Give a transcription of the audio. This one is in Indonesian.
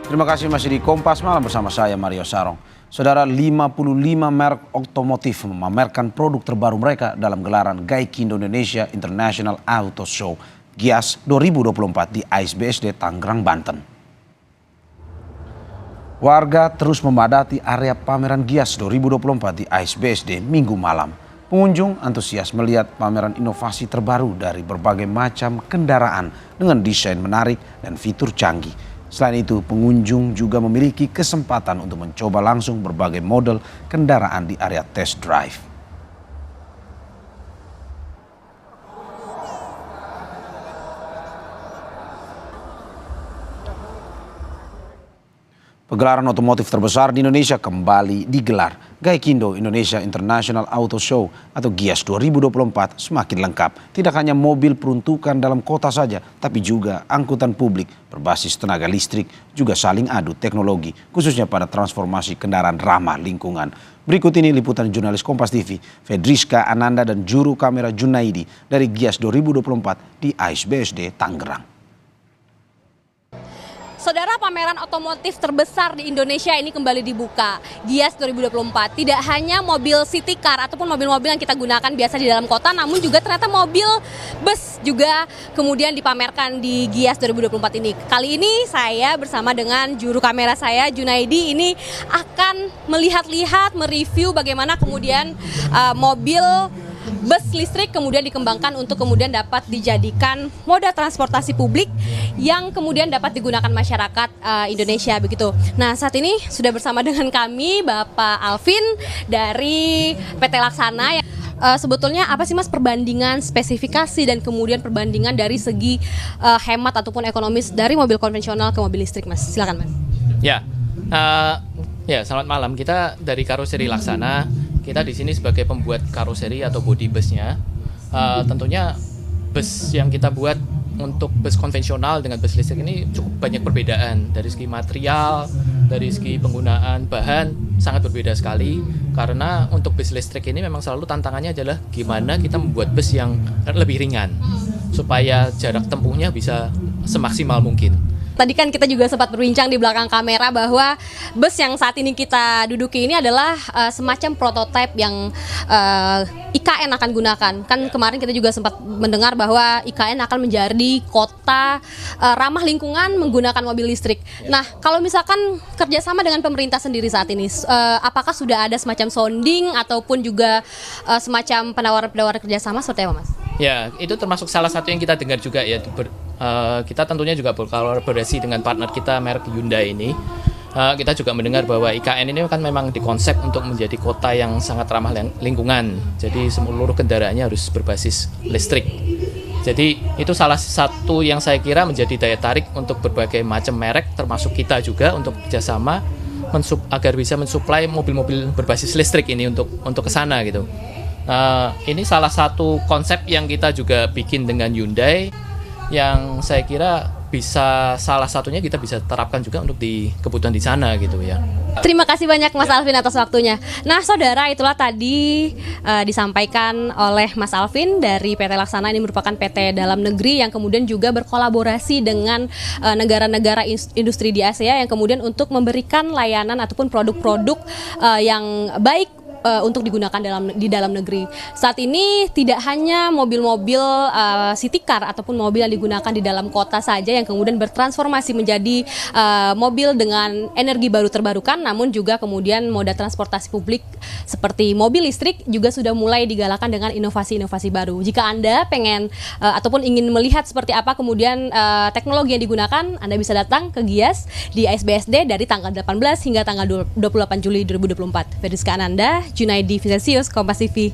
Terima kasih masih di Kompas Malam bersama saya Mario Sarong. Saudara, 55 merek otomotif memamerkan produk terbaru mereka dalam gelaran Gaikindo Indonesia International Auto Show GIAS 2024 di AISBSD Tangerang, Banten. Warga terus memadati area pameran GIAS 2024 di AISBSD Minggu malam. Pengunjung antusias melihat pameran inovasi terbaru dari berbagai macam kendaraan dengan desain menarik dan fitur canggih. Selain itu, pengunjung juga memiliki kesempatan untuk mencoba langsung berbagai model kendaraan di area test drive. Pegelaran otomotif terbesar di Indonesia kembali digelar. Gaikindo Indonesia International Auto Show atau GIAS 2024 semakin lengkap. Tidak hanya mobil peruntukan dalam kota saja, tapi juga angkutan publik berbasis tenaga listrik juga saling adu teknologi, khususnya pada transformasi kendaraan ramah lingkungan. Berikut ini liputan jurnalis Kompas TV, Fedriska Ananda dan juru kamera Junaidi dari GIAS 2024 di AISBSD Tangerang. Saudara, pameran otomotif terbesar di Indonesia ini kembali dibuka, GIAS 2024. Tidak hanya mobil city car ataupun mobil-mobil yang kita gunakan biasa di dalam kota, namun juga ternyata mobil bus juga kemudian dipamerkan di GIAS 2024 ini. Kali ini saya bersama dengan juru kamera saya, Junaidi, ini akan melihat-lihat, mereview bagaimana kemudian mobil bus listrik kemudian dikembangkan untuk kemudian dapat dijadikan moda transportasi publik yang kemudian dapat digunakan masyarakat Indonesia begitu. Nah, saat ini sudah bersama dengan kami Bapak Alvin dari PT Laksana. Sebetulnya apa sih Mas perbandingan spesifikasi dan kemudian perbandingan dari segi hemat ataupun ekonomis dari mobil konvensional ke mobil listrik, Mas? Silakan, Mas. Ya, selamat malam. Kita dari Karoseri Laksana. Kita di sini sebagai pembuat karoseri atau body busnya. Tentunya bus yang kita buat untuk bus konvensional dengan bus listrik ini cukup banyak perbedaan. Dari segi material, dari segi penggunaan bahan sangat berbeda sekali. Karena untuk bus listrik ini memang selalu tantangannya adalah gimana kita membuat bus yang lebih ringan supaya jarak tempuhnya bisa semaksimal mungkin. Tadi kan kita juga sempat berbincang di belakang kamera bahwa bus yang saat ini kita duduki ini adalah semacam prototipe yang IKN akan gunakan. Kan kemarin kita juga sempat mendengar bahwa IKN akan menjadi kota ramah lingkungan menggunakan mobil listrik. Nah, kalau misalkan kerjasama dengan pemerintah sendiri saat ini, apakah sudah ada semacam sounding ataupun juga semacam penawaran-penawaran kerjasama seperti apa, Mas? Ya, itu termasuk salah satu yang kita dengar juga ya. Kita tentunya juga berkolaborasi dengan partner kita merek Hyundai ini. Kita juga mendengar bahwa IKN ini kan memang dikonsep untuk menjadi kota yang sangat ramah lingkungan. Jadi seluruh kendaraannya harus berbasis listrik. Jadi itu salah satu yang saya kira menjadi daya tarik untuk berbagai macam merek termasuk kita juga untuk kerjasama agar bisa mensuplai mobil-mobil berbasis listrik ini untuk ke sana gitu. Ini salah satu konsep yang kita juga bikin dengan Hyundai yang saya kira bisa salah satunya kita bisa terapkan juga untuk di kebutuhan di sana gitu ya. Terima kasih banyak Mas Alvin atas waktunya. Nah, saudara, itulah tadi disampaikan oleh Mas Alvin dari PT Laksana. Ini merupakan PT dalam negeri yang kemudian juga berkolaborasi dengan negara-negara industri di Asia yang kemudian untuk memberikan layanan ataupun produk-produk yang baik untuk digunakan di dalam negeri. Saat ini tidak hanya mobil-mobil city car ataupun mobil yang digunakan di dalam kota saja yang kemudian bertransformasi menjadi mobil dengan energi baru terbarukan, namun juga kemudian moda transportasi publik seperti mobil listrik juga sudah mulai digalakan dengan inovasi-inovasi baru. Jika Anda pengen ataupun ingin melihat seperti apa kemudian teknologi yang digunakan, Anda bisa datang ke GIAS di AISBSD dari tanggal 18 hingga tanggal 28 Juli 2024. Fedriska Ananda, Junaidi Visasius, Kompas TV.